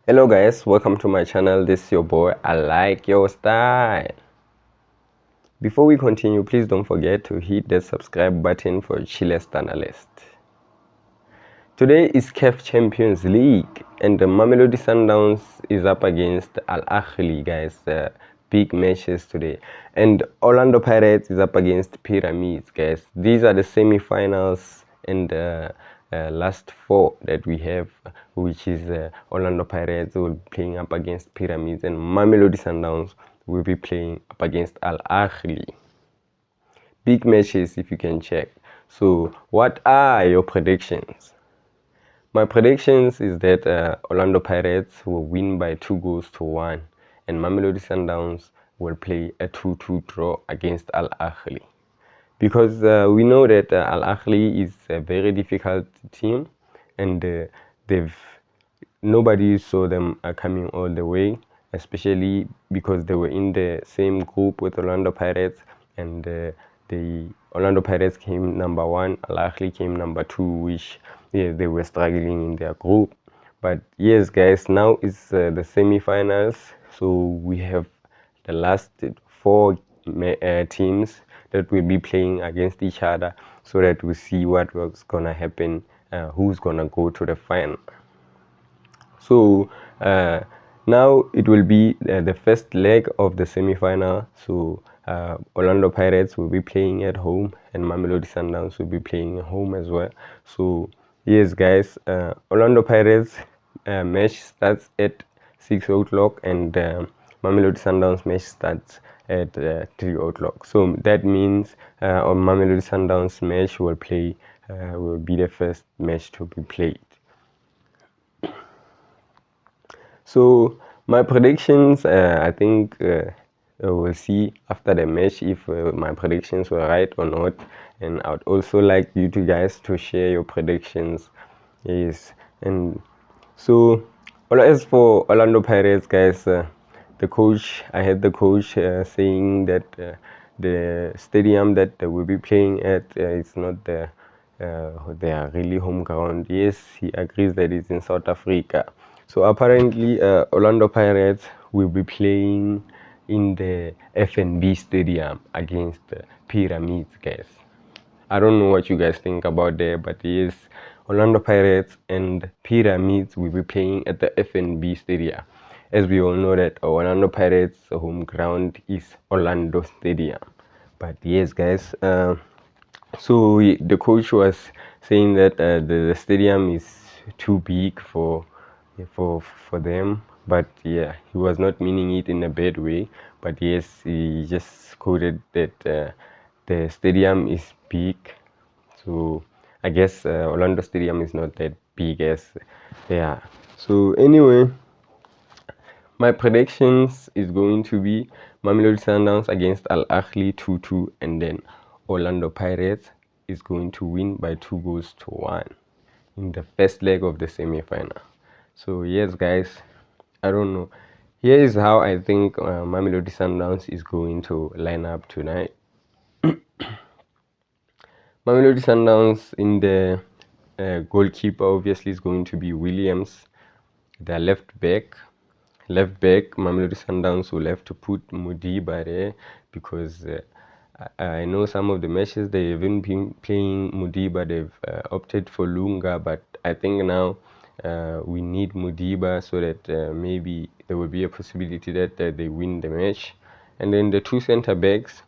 Hello guys, welcome to my channel. This is your boy. I like your style. Before we continue, please don't forget to hit the subscribe button for chillest analyst. Today is CAF Champions League and the Mamelodi Sundowns is up against Al Ahly, guys. Big matches today, and Orlando Pirates is up against Pyramids, guys. These are the semi-finals and last four that we have, which is Orlando Pirates will be playing up against Pyramids and Mamelodi Sundowns will be playing up against Al Ahly. Big matches if you can check. So what are your predictions? My predictions is that Orlando Pirates will win by 2-1 and Mamelodi Sundowns will play a 2-2 draw against Al Ahly. Because we know that Al Ahly is a very difficult team and nobody saw them coming all the way, especially because they were in the same group with Orlando Pirates, and the Orlando Pirates came number 1, Al Ahly came number 2, which they were struggling in their group. But yes guys, now it's the semi-finals, so we have the last 4 teams that will be playing against each other, so that we see what was gonna happen, who's gonna go to the final. So now it will be the first leg of the semi-final. So Orlando Pirates will be playing at home and Mamelodi Sundowns will be playing at home as well. So yes guys, Orlando Pirates match starts at 6 o'clock and Mamelodi Sundowns match starts at 3 o'clock. So that means on Mamelodi Sundowns match will be the first match to be played. So my predictions, I think we'll see after the match if my predictions were right or not. And I would also like you guys to share your predictions. Yes, and so as for Orlando Pirates, guys, the coach, I had the coach saying that the stadium that they will be playing at is not their really home ground. Yes, he agrees that it's in South Africa. So apparently Orlando Pirates will be playing in the FNB Stadium against Pyramids, guys. I don't know what you guys think about that, but yes, Orlando Pirates and Pyramids will be playing at the FNB Stadium. As we all know that Orlando Pirates' home ground is Orlando Stadium. But yes, guys, so the coach was saying that the stadium is too big for them, but yeah, he was not meaning it in a bad way. But yes, he just quoted that the stadium is big. So I guess Orlando Stadium is not that big as yeah. So anyway, my predictions is going to be Mamelodi Sundowns against Al Ahly 2-2, and then Orlando Pirates is going to win by 2-1 in the first leg of the semi-final. So yes guys, I don't know. Here is how I think Mamelodi Sundowns is going to line up tonight. Mamelodi Sundowns in the goalkeeper obviously is going to be Williams. The left back, Mamelodi Sundowns will have to put Modiba there because I know some of the matches they haven't been playing Modiba. They've opted for Lunga, but I think now we need Modiba so that maybe there will be a possibility that they win the match. And then the 2 center backs,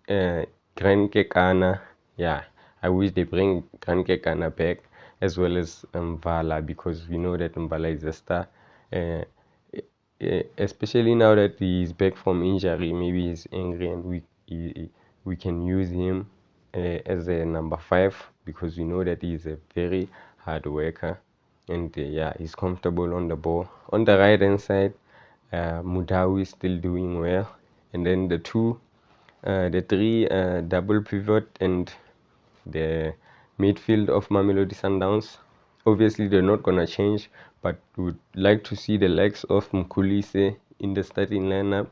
Granke Kana, yeah, I wish they bring Granke Kana back, as well as Mvala, because we know that Mvala is a star. Especially now that he's back from injury, maybe he's angry and we can use him as a number 5, because we know that he's a very hard worker and yeah, he's comfortable on the ball. On the right hand side, Mudawi is still doing well, and then the 3 double pivot and the midfield of Mamelodi Sundowns, obviously they're not gonna change, but would like to see the legs of Mkhulise in the starting lineup.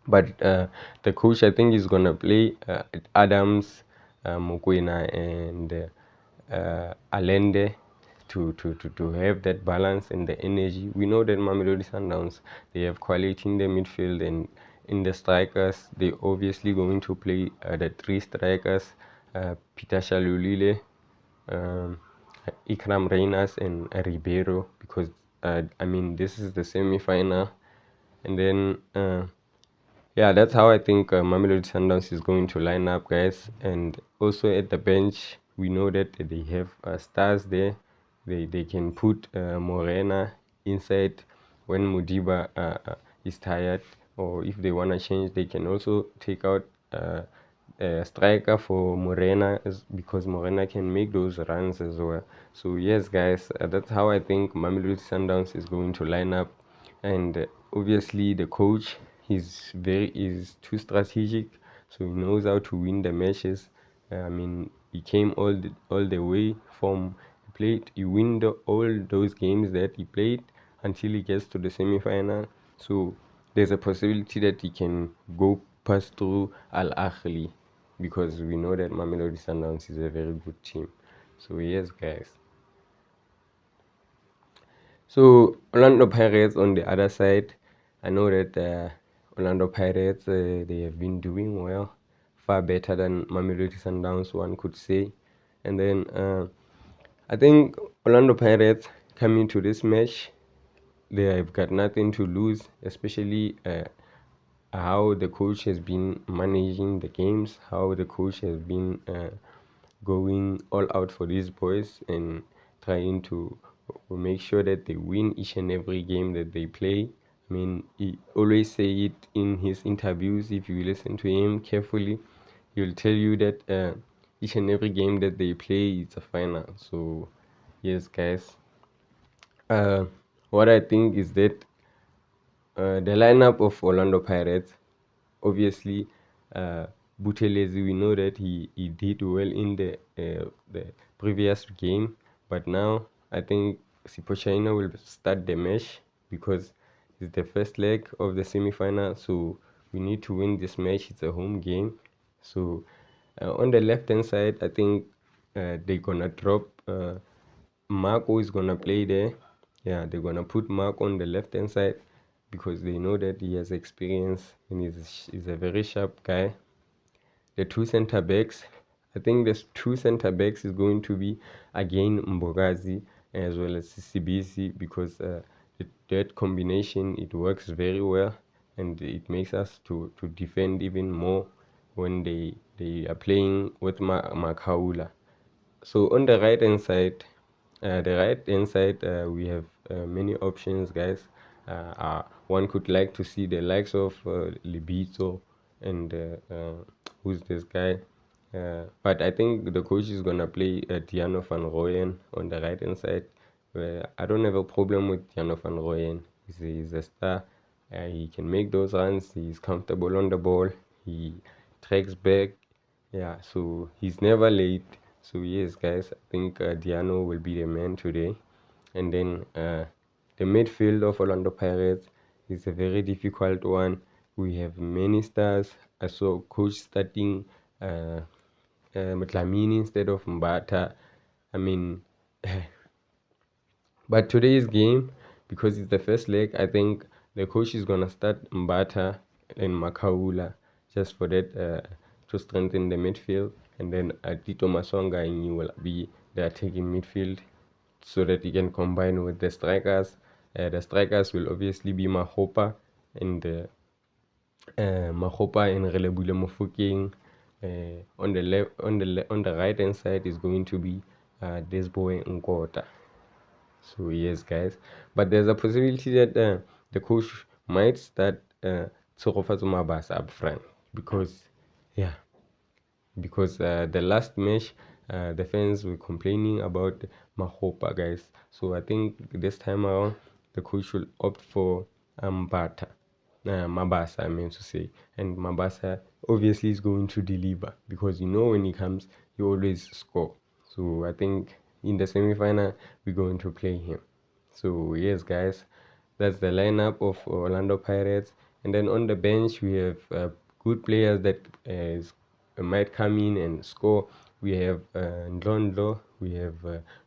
But the coach, I think, is gonna play Adams, Mokoena and Allende to have that balance and the energy. We know that Mamelodi Sundowns, they have quality in the midfield, and in the strikers they obviously going to play the three strikers, Peter Shalulile, um, Ikram Reynas and Ribeiro, because I mean this is the semi-final. And then yeah, that's how I think Mamelodi Sundowns is going to line up, guys. And also at the bench, we know that they have stars there. They can put Morena inside when Mudiba is tired, or if they want to change, they can also take out a striker for Morena, because Morena can make those runs as well. So yes, guys, that's how I think Mamelodi Sundowns is going to line up. And obviously the coach, is too strategic, so he knows how to win the matches. I mean, he came all the way from he win all those games that he played until he gets to the semi-final. So there's a possibility that he can go past through Al Ahly, because we know that Mamelodi Sundowns is a very good team. So yes, guys. So Orlando Pirates on the other side, I know that Orlando Pirates, they have been doing well, far better than Mamelodi Sundowns, one could say. And then I think Orlando Pirates coming to this match, they have got nothing to lose, especially how the coach has been managing the games, how the coach has been going all out for these boys and trying to make sure that they win each and every game that they play. I mean, he always say it in his interviews. If you listen to him carefully, he'll tell you that each and every game that they play is a final. So yes, guys, uh, what I think is that the lineup of Orlando Pirates, obviously, Buthelezi, we know that he did well in the previous game, but now I think Sipochaina will start the match, because it's the first leg of the semi-final, so we need to win this match. It's a home game. So on the left hand side, I think they're gonna drop Marco is gonna play there. Yeah, they're gonna put Mark on the left hand side, because they know that he has experience and he's a very sharp guy. The two center backs, I think the two center backs is going to be again Mbogazi as well as CBC, because that combination, it works very well, and it makes us to defend even more when they are playing with Makaula. So on the right hand side, we have many options, guys. One could like to see the likes of Libito and who's this guy? But I think the coach is gonna play Diano van Rooyen on the right hand side. I don't have a problem with Diano van Rooyen. He's a star. He can make those runs. He's comfortable on the ball. He tracks back. Yeah, so he's never late. So yes, guys, I think Diano will be the man today. And then the midfield of Orlando Pirates is a very difficult one. We have many stars. I saw coach starting Mtlamini instead of Mbata. I mean, but today's game, because it's the first leg, I think the coach is gonna start Mbata and Makaula, just for that to strengthen the midfield, and then Tito Masonga and you will be the attacking midfield, so that he can combine with the strikers. The strikers will obviously be Mahopa and Relebule Mofokeng. On the left, on the right hand side is going to be this boy Nkota. So yes, guys, but there's a possibility that the coach might start Tshegofatso Mabasa up front, because yeah, because the last match the fans were complaining about Mahopa, guys. So I think this time around the coach will opt for Mabasa, I mean to say, and Mabasa obviously is going to deliver, because you know when he comes, he always score. So I think in the semi-final we're going to play him. So yes, guys, that's the lineup of Orlando Pirates. And then on the bench we have good players that might come in and score. we have Ndlondo, we have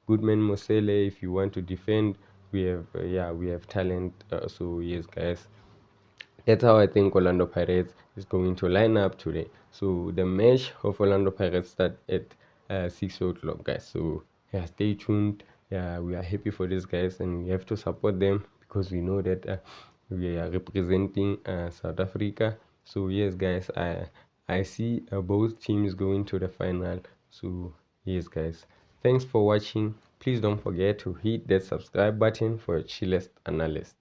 Goodman Mosele. If you want to defend, we have yeah, we have talent. So yes, guys, that's how I think Orlando Pirates is going to line up today. So the match of Orlando Pirates start at 6 o'clock, guys. So yeah, stay tuned. Yeah, we are happy for these guys, and we have to support them because we know that we are representing South Africa. So yes, guys, I see both teams going to the final. So yes, guys, thanks for watching. Please don't forget to hit that subscribe button for chillest analysis.